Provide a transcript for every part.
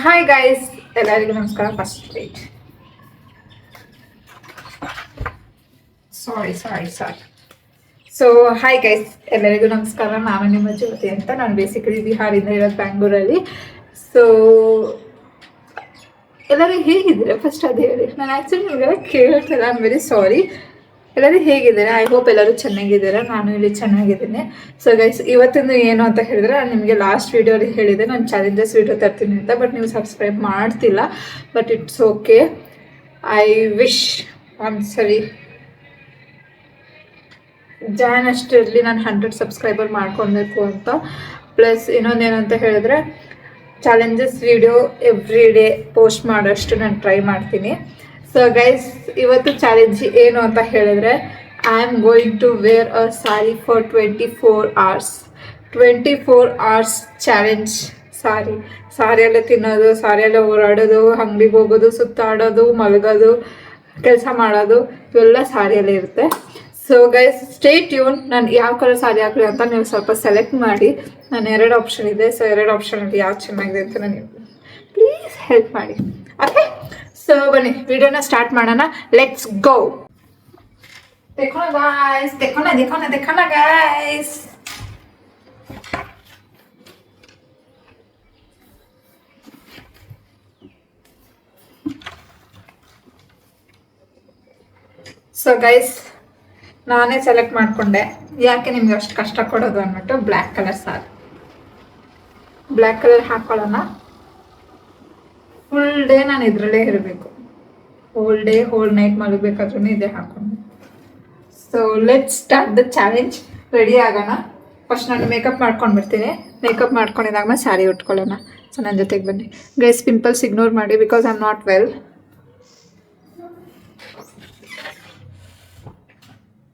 Hi guys, ಎಲ್ಲರಿಗೂ ನಮಸ್ಕಾರ. First wait, ಸಾರಿ. So hi guys, ಎಲ್ಲರಿಗೂ ನಮಸ್ಕಾರ. ನಾನು ನಿಮ್ಮ ಜ್ಯೋತಿ ಅಂತ. ನಾನು ಬೇಸಿಕಲಿ ಬಿಹಾರಿಂದ ಇರೋದು, ಬ್ಯಾಂಗ್ಳೂರಲ್ಲಿ. ಸೊ ಎಲ್ಲರೂ ಹೇಗಿದ್ದೀರಾ ಫಸ್ಟ್ ಅದೇ ಹೇಳಿ. ನಾನು ಆ್ಯಕ್ಚುಲಿ ನಿಮಗೆಲ್ಲ ಕೇಳ್ತಿಲ್ಲ, ಐ ಆಮ್ ವೆರಿ ಸಾರಿ. ಎಲ್ಲರೂ ಹೇಗಿದ್ದಾರೆ? ಐ ಹೋಪ್ ಎಲ್ಲರೂ ಚೆನ್ನಾಗಿದ್ದಾರೆ. ನಾನು ಇಲ್ಲಿ ಚೆನ್ನಾಗಿದ್ದೀನಿ. ಸೊ ಗೈಸ್, ಇವತ್ತಿಂದು ಏನು ಅಂತ ಹೇಳಿದ್ರೆ, ನಾನು ನಿಮಗೆ ಲಾಸ್ಟ್ ವೀಡಿಯೋಲಿ ಹೇಳಿದೆ ನಾನು ಚಾಲೆಂಜಸ್ ವೀಡಿಯೋ ತರ್ತೀನಿ ಅಂತ. ಬಟ್ ನೀವು ಸಬ್ಸ್ಕ್ರೈಬ್ ಮಾಡ್ತಿಲ್ಲ. But it's okay. I wish ಸರಿ ಜಾನ್ ಅಷ್ಟರಲ್ಲಿ ನಾನು 100 ಸಬ್ಸ್ಕ್ರೈಬರ್ ಮಾಡ್ಕೊಳ್ಬೇಕು ಅಂತ. ಪ್ಲಸ್ ಇನ್ನೊಂದೇನಂತ ಹೇಳಿದ್ರೆ, challenges video every day post ಮಾಡೋಷ್ಟು ನಾನು ಟ್ರೈ ಮಾಡ್ತೀನಿ. ಸೊ ಗೈಸ್, ಇವತ್ತು ಚಾಲೆಂಜ್ ಏನು ಅಂತ ಹೇಳಿದ್ರೆ, I am going to wear a sari for 24 hours. 24 hours challenge. ಸಾರಿಯಲ್ಲೇ ತಿನ್ನೋದು, ಸಾರಿಯಲ್ಲೇ ಓಡಾಡೋದು, ಅಂಗಡಿಗೆ ಹೋಗೋದು, ಸುತ್ತಾಡೋದು, ಮಲಗೋದು, ಕೆಲಸ ಮಾಡೋದು, ಇವೆಲ್ಲ ಸಾರಿಯಲ್ಲೇ ಇರುತ್ತೆ. So guys, stay tune. ನಾನು ಯಾವ ಕಲರ್ ಸಾರಿ ಹಾಕಲಿ ಅಂತ ನೀವು ಸ್ವಲ್ಪ ಸೆಲೆಕ್ಟ್ ಮಾಡಿ. ನಾನು 2 ಆಪ್ಷನ್ ಇದೆ. ಸೊ 2 ಆಪ್ಷನಲ್ಲಿ ಯಾವ್ದು ಚೆನ್ನಾಗಿದೆ ಅಂತ ನನಗೆ ಪ್ಲೀಸ್ ಹೆಲ್ಪ್ ಮಾಡಿ. ಓಕೆ, ಸೊ ಬನ್ನಿ ವಿಡಿಯೋನ ಸ್ಟಾರ್ಟ್ ಮಾಡೋಣ. Let's go. देखो ना गाइस. ಸೊ ಗೈಸ್, ನಾನೇ ಸೆಲೆಕ್ಟ್ ಮಾಡಿಕೊಂಡೆ. ಯಾಕೆ ನಿಮ್ಗೆ ಅಷ್ಟು ಕಷ್ಟ ಕೊಡೋದು ಅಂದ್ಬಿಟ್ಟು ಬ್ಲ್ಯಾಕ್ ಕಲರ್ ಸಾರಿ. ಬ್ಲ್ಯಾಕ್ ಕಲರ್ ಹಾಕೊಳ್ಳೋಣ. ಫುಲ್ ಡೇ ನಾನು ಇದರಲ್ಲೇ ಇರಬೇಕು. ಹೋಲ್ ಡೇ ಹೋಲ್ ನೈಟ್ ಮಲಗಬೇಕಾದ್ರೂ ಇದೇ ಹಾಕೊಂಡು. So let's start the challenge. Ready ಆಗೋಣ. ಫಸ್ಟ್ ನಾನು ಮೇಕಪ್ ಮಾಡ್ಕೊಂಡ್ಬಿಡ್ತೀನಿ. ಮೇಕಪ್ ಮಾಡ್ಕೊಂಡಿದ್ದಾದ್ಮೇಲೆ ಸ್ಯಾರಿ ಉಟ್ಕೊಳ್ಳೋಣ. ಸೊ ನನ್ನ ಜೊತೆಗೆ ಬನ್ನಿ ಗೈಸ್. ಪಿಂಪಲ್ಸ್ ಇಗ್ನೋರ್ ಮಾಡಿ, because I am not well.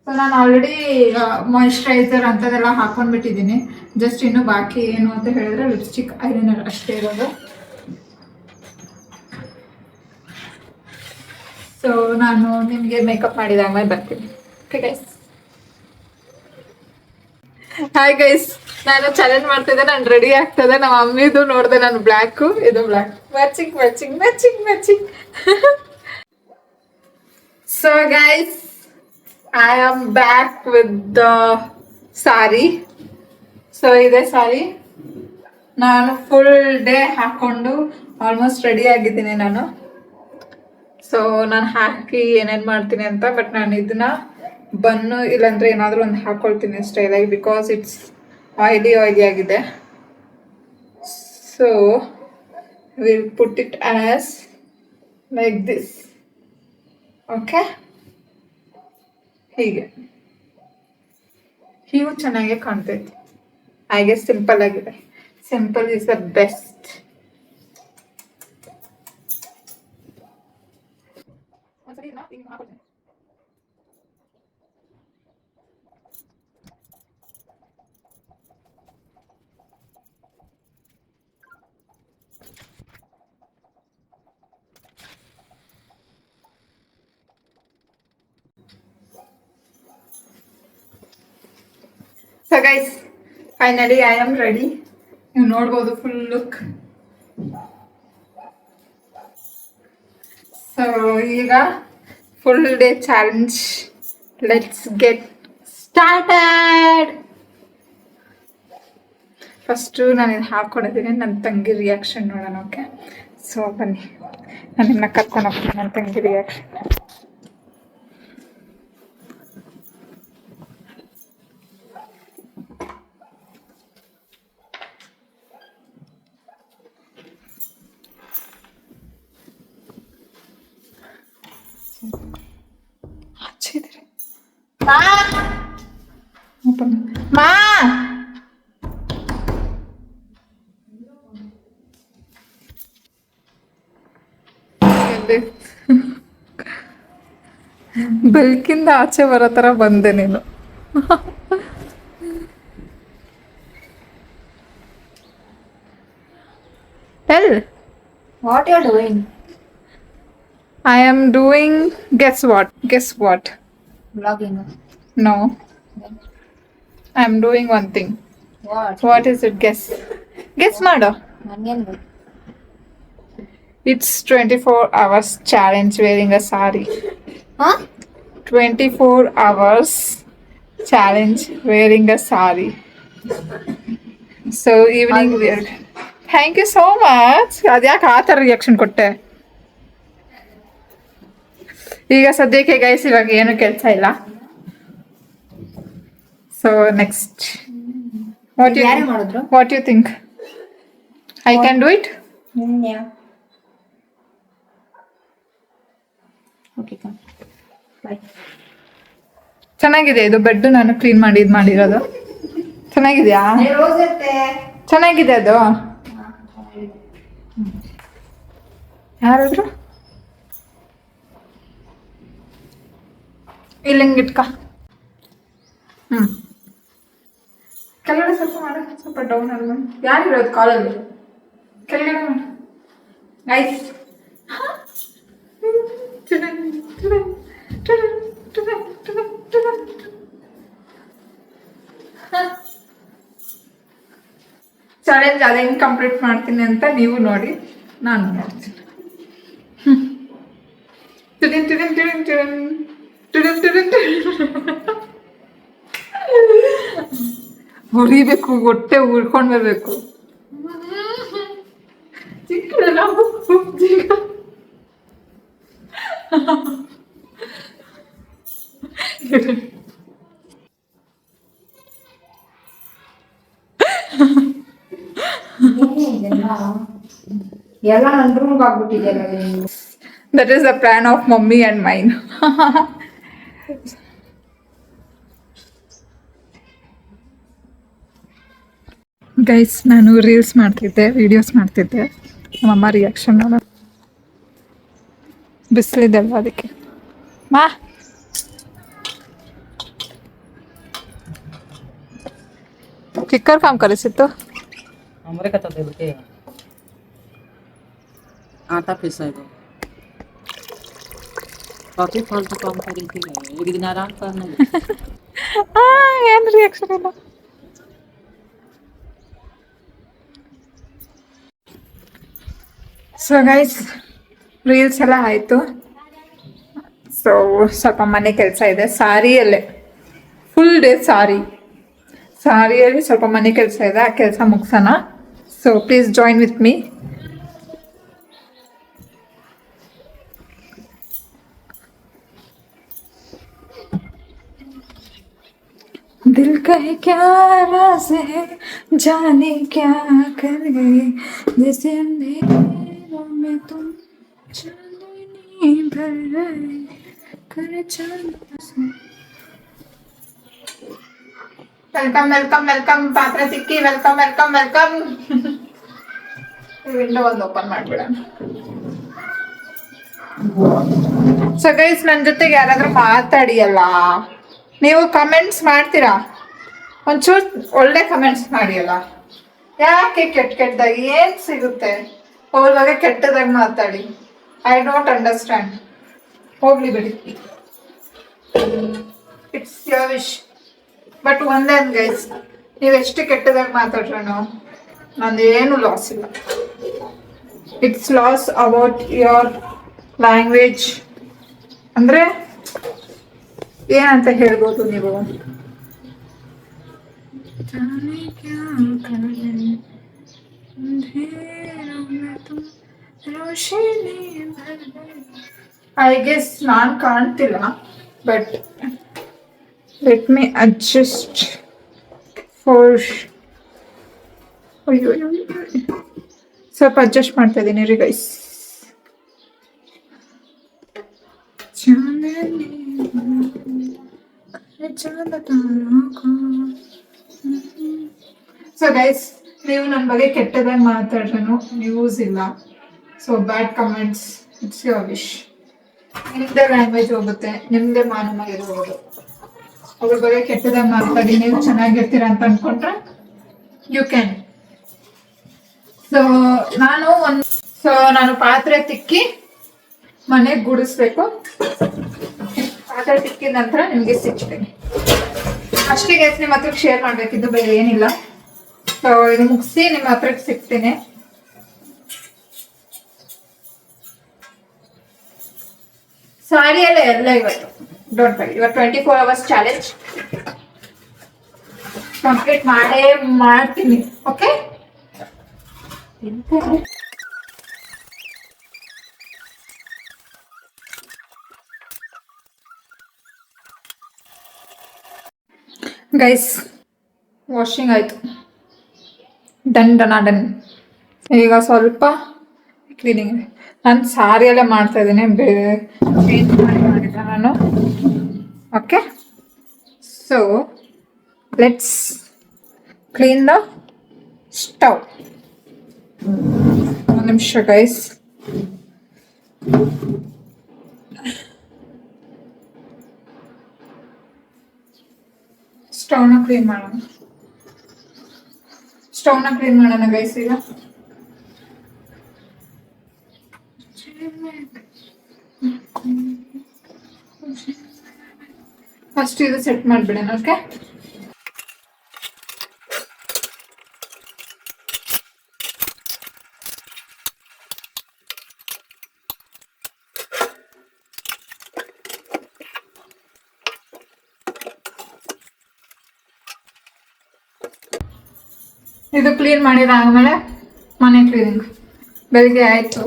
So ನಾನು ಆಲ್ರೆಡಿ ಮಾಯಿಶ್ಚರೈಸರ್ ಅಂಥದ್ದೆಲ್ಲ ಹಾಕೊಂಡ್ಬಿಟ್ಟಿದ್ದೀನಿ. ಜಸ್ಟ್ ಇನ್ನು ಬಾಕಿ ಏನು ಅಂತ ಹೇಳಿದ್ರೆ ಲಿಪ್ಸ್ಟಿಕ್, ಐಲೈನರ್ ಅಷ್ಟೇ ಇರೋದು. ಸೊ ನಾನು ನಿಮಗೆ ಮೇಕಪ್ ಮಾಡಿದಾದ್ಮೇಲೆ ಬರ್ತೀನಿ. Okay guys. ಹಾಯ್ ಗೈಸ್, ನಾನು ಚಾಲೆಂಜ್ ಮಾಡ್ತಿದ್ದೆ. ನಾನು ರೆಡಿ ಆಗ್ತದೆ. ನಮ್ಮ ಮಮ್ಮಿದು ನೋಡಿದೆ ನಾನು ಬ್ಲ್ಯಾಕು, ಇದು black. Matching. So guys, I am back with the sorry. So ಇದೆ ಸಾರಿ. ನಾನು ಫುಲ್ ಡೇ ಹಾಕ್ಕೊಂಡು ಆಲ್ಮೋಸ್ಟ್ ರೆಡಿ ಆಗಿದ್ದೀನಿ ನಾನು. ಸೊ ನಾನು ಹಾಕಿ ಏನೇನು ಮಾಡ್ತೀನಿ ಅಂತ. ಬಟ್ ನಾನು ಇದನ್ನ ಬನ್ನು ಇಲ್ಲಾಂದರೆ ಏನಾದರೂ ಒಂದು ಹಾಕ್ಕೊಳ್ತೀನಿ ಸ್ಟೈಲಾಗಿ, ಬಿಕಾಸ್ ಇಟ್ಸ್ ಆಯಿಲಿ ಆಗಿದೆ. So will put it as like this. Okay, ಹೀಗೆ ಹೀಗೂ ಚೆನ್ನಾಗೇ ಕಾಣ್ತೈತಿ. ಹಾಗೆ ಸಿಂಪಲ್ ಆಗಿದೆ. Simple is the best. So guys, finally I am ready. ನೀವು ನೋಡ್ಬೋದು ಫುಲ್ ಲುಕ್. ಸೊ ಈಗ full day challenge. Let's get started. First ನಾನು ಇದು ಹಾಕ್ಕೊಂಡಿದ್ದೀನಿ. ನನ್ನ ತಂಗಿ ರಿಯಾಕ್ಷನ್ ನೋಡೋಣ. ಓಕೆ, ಸೊ ಬನ್ನಿ, ನಾನು ನಿಮ್ಮನ್ನ ಕರ್ಕೊಂಡು ಹೋಗ್ತೀನಿ. ನನ್ನ ತಂಗಿ ರಿಯಾಕ್ಷನ್. ಮಾ ಬೆಳಕಿಂದ ಆಚೆ ಬರೋ ಥರ ಬಂದೆ ನೀನು. Tell what you're doing. I am doing, guess what? Vlogging. No. Then I am doing one thing. what? What is it? Guess ಮಾಡು. ನನಗೇನು It's 24 hours challenge wearing a sari. Huh? 24 hours challenge wearing a sari. So evening wear. Thank you so much. ಅದ್ಯಾಕೆ ಆ ಥರ reaction ಕೊಟ್ಟೆ? ಈಗ ಸದ್ಯಕ್ಕೆ guys ಇವಾಗ ಏನು ಕೆಲಸ ಇಲ್ಲ. ಸೊ ನೆಕ್ಸ್ಟ್ ಯಾರೇ ಮಾಡಿದ್ರು? What you think? I can do it? Okay bye. ಚೆನ್ನಾಗಿದೆ ಇದು ಬೆಡ್ ನಾನು ಕ್ಲೀನ್ ಮಾಡಿರೋದು. ಚೆನ್ನಾಗಿದೆಯಾ? ರೋಸ್ ಇರುತ್ತೆ. ಚೆನ್ನಾಗಿದೆ ಅದು. ಯಾರಾದ್ರು ಇಲ್ಲಿ ಹಿಂಗೆ ಇಟ್ಕ. ಕೆಳಗಡೆ ಸ್ವಲ್ಪ ಮಾಡ, ಸ್ವಲ್ಪ ಡೌನ್ ಅಲ್ಲಿ. ಯಾರಿರೋದು ಕಾಲಲ್ಲಿ? ಕೆಳಗಡೆ ಮಾಡ ಗೈಸ್. ಚಾಲೆಂಜ್ ಅದೇ ಹೆಂಗೆ ಕಂಪ್ಲೀಟ್ ಮಾಡ್ತೀನಿ ಅಂತ ನೀವು ನೋಡಿ, ನಾನು ನೋಡ್ತೀನಿ. ಹೊಡಿಬೇಕು, ಹೊಟ್ಟೆ ಉಳ್ಕೊಂಡ್ ಬರ್ಬೇಕು. ಎಲ್ಲ ನನ್ನ ರೂಮ್ಗೆ ಆಗ್ಬಿಟ್ಟಿದೆಯಲ್ಲ. That is the plan of mommy and mine. Guys, ನಾನು ರೀಲ್ಸ್ ಮಾಡ್ತಿದ್ದೆ, ವಿಡಿಯೋಸ್ ಮಾಡ್ತಿದ್ದೆ. ನಮ್ಮಮ್ಮ ರಿಯಾಕ್ಷನ್ ನೋಡ, ಬಿಸಿಲಿದೆಲ್ಲ ಅದಕ್ಕೆ. ಮಾ किकर काम करे से तो हमरे का तो देलके आटा पिसाएगा काफी फालतू काम करी थी। एक दिन आराम करना ಏನು ರಿಯಾಕ್ಷನ್ ಇಲ್ಲ. ಸೊ ಗೈಸ್, ರೀಲ್ಸ್ ಎಲ್ಲ ಆಯಿತು. ಸೊ ಸ್ವಲ್ಪ ಮನೆ ಕೆಲಸ ಇದೆ. ಸಾರಿಯಲ್ಲೇ ಫುಲ್ ಡೇ ಸಾರಿಯಲ್ಲಿ ಸ್ವಲ್ಪ ಮನೆ ಕೆಲಸ ಇದೆ, ಆ ಕೆಲಸ ಮುಗಿಸೋಣ. So please join with me. दिल कहे क्या राज है, जाने क्या कर गए, जैसे अंधेरों में तुम चांदनी भर गए, करे चांद से. ವೆಲ್ಕಮ್ ವೆಲ್ಕಮ್ ವೆಲ್ಕಮ್ ಪಾತ್ರ ಸಿಕ್ಕಿ, ವೆಲ್ಕಮ್ ವೆಲ್ಕಮ್ ವೆಲ್ಕಮ್. ವಿಂಡೋ ಒಂದು ಓಪನ್ ಮಾಡ್ಬಿಡೋಣ. ಸೊ ಗೈಸ್, ನನ್ನ ಜೊತೆಗೆ ಯಾರಾದ್ರೂ ಮಾತಾಡಿಯಲ್ಲ, ನೀವು ಕಮೆಂಟ್ಸ್ ಮಾಡ್ತೀರಾ? ಒಂಚೂರು ಒಳ್ಳೆ ಕಮೆಂಟ್ಸ್ ಮಾಡಿಯಲ್ಲ. ಯಾಕೆ ಕೆಟ್ಟದಾಗಿ ಏನು ಸಿಗುತ್ತೆ? ಅವ್ರ ಬಗ್ಗೆ ಕೆಟ್ಟದಾಗಿ ಮಾತಾಡಿ. I don't understand. ಹೋಗ್ಲಿ ಬಿಡಿ, ಇಟ್ಸ್ ಯೋರ್ ವಿಶ್. ಬಟ್ ಒಂದೇ ಗೈಸ್, ನೀವು ಎಷ್ಟು ಕೆಟ್ಟದಾಗಿ ಮಾತಾಡ್ರೂ ನಂದೇನು ಲಾಸ್ ಇಲ್ಲ. It's loss about your language. ಅಂದರೆ ಏನಂತ ಹೇಳ್ಬೋದು ನೀವು? ಐ ಗೆಸ್ ನಾನು ಕಾಣ್ತಿಲ್ಲ, but let me adjust for. ಅಯ್ಯೋ, ಸ್ವಲ್ಪ ಅಡ್ಜಸ್ಟ್ ಮಾಡ್ತಾ ಇದ್ದೀನಿ ರೀ ಗೈಸ್. ಸೊ ಗೈಸ್, ನೀವು ನನ್ನ ಬಗ್ಗೆ ಕೆಟ್ಟದಾಗಿ ಮಾತಾಡ್ರೂ ಯೂಸ್ ಇಲ್ಲ. So bad comments, it's your wish. ನಿಮ್ಮದೇ ಲ್ಯಾಂಗ್ವೇಜ್ ಹೋಗುತ್ತೆ, ನಿಮ್ಮದೇ ಮಾನ ಮರ್ಯಾದೆ ಹೋಗೋದು. ಅವ್ರ ಬಗ್ಗೆ ಕೆಟ್ಟದಾಗಿ ಮಾತಾಡಿ ನೀವು ಚೆನ್ನಾಗಿರ್ತೀರ ಅಂತ ಅನ್ಕೊಂಡ್ರೆ ಯು ಕ್ಯಾನ್. ಸೊ ನಾನು ಪಾತ್ರೆ ತಿಕ್ಕಿ ಮನೆಗೆ ಗುಡಿಸ್ಬೇಕು. ಪಾತ್ರೆ ತಿಕ್ಕಿದ ನಂತರ ನಿಮಗೆ ಸಿಗ್ತೀನಿ. ಅಷ್ಟಿಗೆ ನಿಮ್ಮ ಹತ್ರಕ್ಕೆ ಶೇರ್ ಮಾಡಬೇಕಿದ್ದು, ಬೇರೆ ಏನಿಲ್ಲ. ಸೊ ಇದು ಮುಗಿಸಿ ನಿಮ್ಮ ಹತ್ರಕ್ಕೆ ಸಿಗ್ತೀನಿ. ಸಾರಿಯಲ್ಲೇ ಎಲ್ಲ ಇವತ್ತು ಡೋಂಟ್ ವರಿ, ಇವತ್ತು 24 hours ಚಾಲೆಂಜ್ ಕಂಪ್ಲೀಟ್ ಮಾಡೇ ಮಾಡ್ತೀನಿ. ಓಕೆ ಗೈಸ್, ವಾಷಿಂಗ್ ಆಯಿತು, ಡನ್. ಈಗ ಸ್ವಲ್ಪ ಕ್ಲೀನಿಂಗ್. ನಾನು ಸಾರಿಯಲ್ಲೇ ಮಾಡ್ತಾ ಇದ್ದೀನಿ, ಬೇರೆ ಮಾಡಿಲ್ಲ ನಾನು. Okay, so let's clean the stove. ಒಂದು ನಿಮಿಷ ಗೈಸ್. ಸ್ಟವ್ನ ಕ್ಲೀನ್ ಮಾಡೋಣ ಗೈಸ್. ಈಗ ಫಸ್ಟ್ ಇದು ಸೆಟ್ ಮಾಡಿಬಿಡೋಣ. ಓಕೆ, ಇದು ಕ್ಲೀನ್ ಮಾಡಿದಾದ್ಮೇಲೆ ಮನೆ ಕ್ಲೀನಿಂಗ್. ಬೆಳಿಗ್ಗೆ ಆಯಿತು.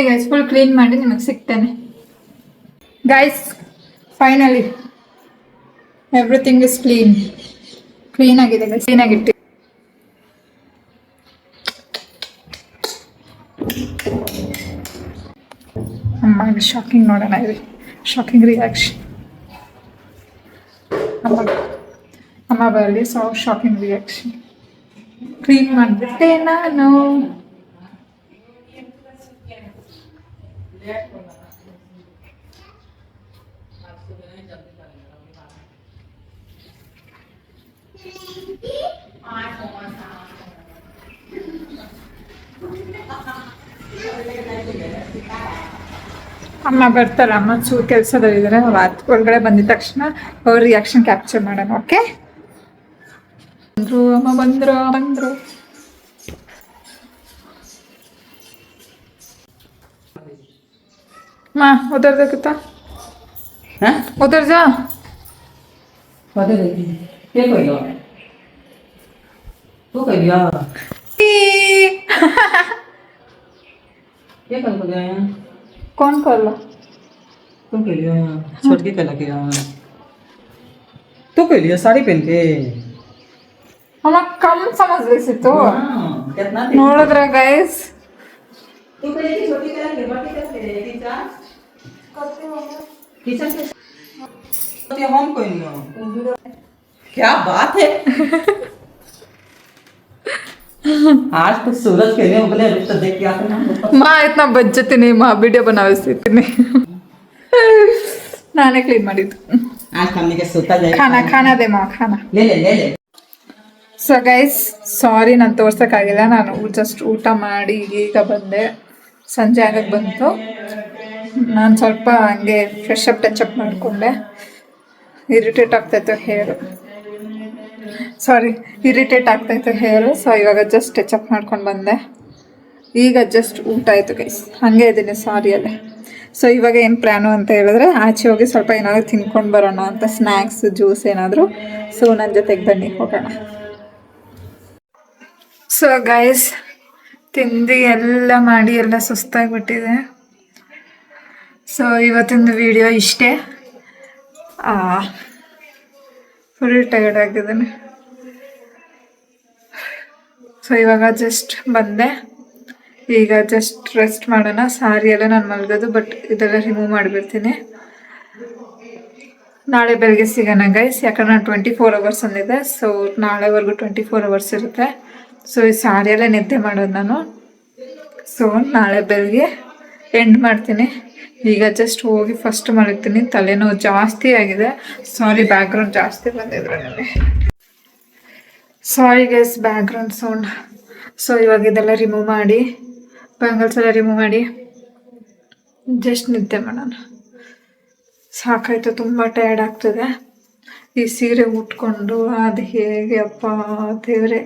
ಗೈಸ್, ಫುಲ್ ಕ್ಲೀನ್ ಮಾಡಿ ನಿಮಗೆ ಸಿಗ್ತೇನೆ guys. Finally everything is clean ಆಗಿದೆ ಗೈಸ್. ಕ್ಲೀನಾಗಿಟ್ಟು ಅಮ್ಮಗೆ ಶಾಕಿಂಗ್ ನೋಡೋಣ. ಇದೆ ಶಾಕಿಂಗ್ ರಿಯಾಕ್ಷನ್. ಅಮ್ಮ ಬರಲಿ. So shocking reaction. ಕ್ಲೀನ್ ಮಾಡಿಬಿಟ್ಟೆ ನಾನು. ಅಮ್ಮ ಬರ್ತಾರೆ. ಅಮ್ಮ ಚೂರು ಕೆಲಸದಲ್ಲಿದ್ದಾರೆ. ಒಳಗಡೆ ಬಂದಿದ ತಕ್ಷಣ ಅವ್ರ ರಿಯಾಕ್ಷನ್ ಕ್ಯಾಪ್ಚರ್ ಮಾಡೋಣ. ಓಕೆ, ಅಮ್ಮ ಬಂದ್ರು. माँ उधर देखता हैं उधर जा पता नहीं क्या कहियो तू कहियो क्या कर गया कौन कर लो तुम कहियो छोड़ के कला के तू कहियो साड़ी पहन के हम कम समझ रही तो कितना ನೋಡಿದ್ರ गाइस तू कहियो छोटी कला के बाटी कर के किचन के हम कोई नहीं क्या बात है आज तो सूरज के लिए बोले रुक तो देख के आते ना माँ इतना बज्जती नहीं माँ वीडियो बनावे ನಾನೇ ಕ್ಲೀನ್ ಮಾಡಿದ್ದು आज हमने के सोता जाए ಖಾನಾ ದೇ ಮಾ ಖಾನಾ ले ಸೊ ಗೈಸ್ ಸಾರಿ ನಾನು ತೋರ್ಸೋಕ್ಕಾಗಿಲ್ಲ. ನಾನು ಜಸ್ಟ್ ಊಟ ಮಾಡಿ ಈಗ ಬಂದೆ. ಸಂಜೆ ಆಗಕ್ಕೆ ಬಂತು. ನಾನು ಸ್ವಲ್ಪ ಹಂಗೆ ಫ್ರೆಶ್ ಅಪ್ ಟಚ್ ಅಪ್ ಮಾಡಿಕೊಂಡೆ. ಇರಿಟೇಟ್ ಆಗ್ತಾಯಿತ್ತು ಹೇರು. ಸೊ ಇವಾಗ ಜಸ್ಟ್ ಟಚ್ ಅಪ್ ಮಾಡ್ಕೊಂಡು ಬಂದೆ. ಈಗ ಜಸ್ಟ್ ಊಟ ಆಯಿತು ಗೈಸ್. ಹಾಗೆ ಇದ್ದೀನಿ ಸಾರಿಯಲ್ಲೇ. ಸೊ ಇವಾಗ ಏನು ಪ್ಲ್ಯಾನು ಅಂತ ಹೇಳಿದ್ರೆ ಆಚೆ ಹೋಗಿ ಸ್ವಲ್ಪ ಏನಾದರೂ ತಿನ್ಕೊಂಡು ಬರೋಣ ಅಂತ, ಸ್ನ್ಯಾಕ್ಸ್ ಜ್ಯೂಸ್ ಏನಾದರೂ. ಸೊ ನನ್ನ ಜೊತೆಗೆ ಬನ್ನಿ ಹೋಗೋಣ. ಸೊ ಗೈಸ್ ತಿಂದು ಎಲ್ಲ ಮಾಡಿ ಎಲ್ಲ ಸುಸ್ತಾಗಿಬಿಟ್ಟಿದೆ. ಸೊ ಇವತ್ತಿಂದು ವಿಡಿಯೋ ಇಷ್ಟೇ. ಫುಲ್ ಟಯರ್ಡ್ ಆಗಿದ್ದಾನೆ. ಸೊ ಇವಾಗ ಜಸ್ಟ್ ಬಂದೆ. ಈಗ ಜಸ್ಟ್ ರೆಸ್ಟ್ ಮಾಡೋಣ. ಸಾರಿ ಎಲ್ಲ ನಾನು ಮಲಗೋದು, ಬಟ್ ಇದೆಲ್ಲ ರಿಮೂವ್ ಮಾಡಿಬಿಡ್ತೀನಿ. ನಾಳೆ ಬೆಳಗ್ಗೆ ಸಿಗೋಣ ಗೈಸ್. ಯಾಕಂದ್ರೆ ನಾನು 24 hours ಅಂದಿದ್ದೆ. ಸೊ ನಾಳೆವರೆಗೂ 24 hours ಇರುತ್ತೆ. ಸೊ ಈ ಸಾರಿಯಲ್ಲೇ ನಿದ್ದೆ ಮಾಡೋದು ನಾನು. ಸೊ ನಾಳೆ ಬೆಳಗ್ಗೆ ಎಂಡ್ ಮಾಡ್ತೀನಿ. ಈಗ ಜಸ್ಟ್ ಹೋಗಿ ಫಸ್ಟ್ ಮಲಗ್ತೀನಿ. ತಲೆನೋವು ಜಾಸ್ತಿ ಆಗಿದೆ. ಸಾರಿ ಬ್ಯಾಕ್ಗ್ರೌಂಡ್ ಜಾಸ್ತಿ ಬಂದಿದ್ರೆ ನನಗೆ. Sorry guys background sound. So ಇವಾಗ ಇದೆಲ್ಲ ರಿಮೂವ್ ಮಾಡಿ, ಬ್ಯಾಂಗಲ್ಸ್ ಎಲ್ಲ ರಿಮೂವ್ ಮಾಡಿ ಜಸ್ಟ್ ನಿದ್ದೆ ಮಾಡೋಣ. ಸಾಕಾಯ್ತು, ತುಂಬ ಟಯರ್ಡ್ ಆಗ್ತದೆ. ಈ ಸೀರೆ ಉಟ್ಕೊಂಡು ಅದು ಹೇಗೆ ಅಪ್ಪ ದೇವ್ರೆ.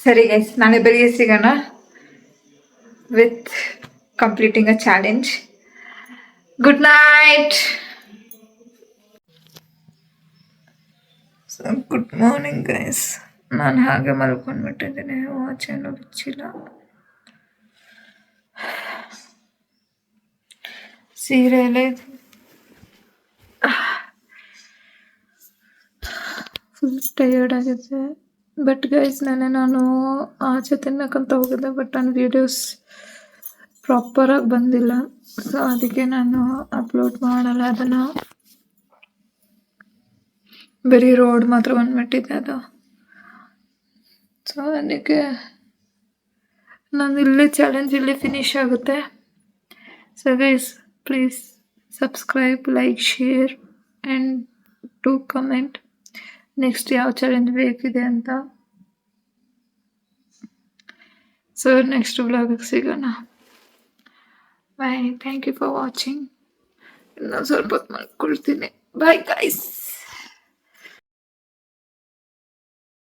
ಸರಿ ಗೈಸ್, ನಾಳೆ ಬೆಳಿಗ್ಗೆ ಸಿಗೋಣ with completing a challenge. Good night. Good morning guys. ನಾನು ಹಾಗೆ ಮಲ್ಕೊಂಡ್ಬಿಟ್ಟಿದ್ದೀನಿ, ವಾಚ್ ಏನೂ ಬಿಚ್ಚಿಲ್ಲ. ಸೀರೆಯಲ್ಲೇ ಫುಲ್ ಟಯರ್ಡ್ ಆಗಿದೆ. ಬಟ್ ಗೈಸ್ ನಾನು ಆಚೆ ತಿನ್ನಕ್ಕಂತ ಹೋಗಿದ್ದೆ, ಬಟ್ ನನ್ನ ವೀಡಿಯೋಸ್ ಪ್ರಾಪರಾಗಿ ಬಂದಿಲ್ಲ. ಸೊ ಅದಕ್ಕೆ ನಾನು ಅಪ್ಲೋಡ್ ಮಾಡಲ್ಲ ಅದನ್ನು. ಬರೀ ರೋಡ್ ಮಾತ್ರ ಬಂದ್ಬಿಟ್ಟಿದೆ ಅದು. ಸೊ ಅದಕ್ಕೆ ನಾನು ಇಲ್ಲೇ ಚಾಲೆಂಜ್ ಇಲ್ಲೇ ಫಿನಿಶ್ ಆಗುತ್ತೆ. So guys please subscribe, like, share and to comment next ಯಾವ ಚಾಲೆಂಜ್ ಬೇಕಿದೆ ಅಂತ. ಸೊ ನೆಕ್ಸ್ಟ್ ವ್ಲಾಗಿಗೆ ಸಿಗೋಣ. Bye. Thank you for watching. ಇನ್ನೊಂದು ಸ್ವಲ್ಪ ಹೊತ್ತು ಮಾಡ್ಕೊಳ್ತೀನಿ. Bye guys.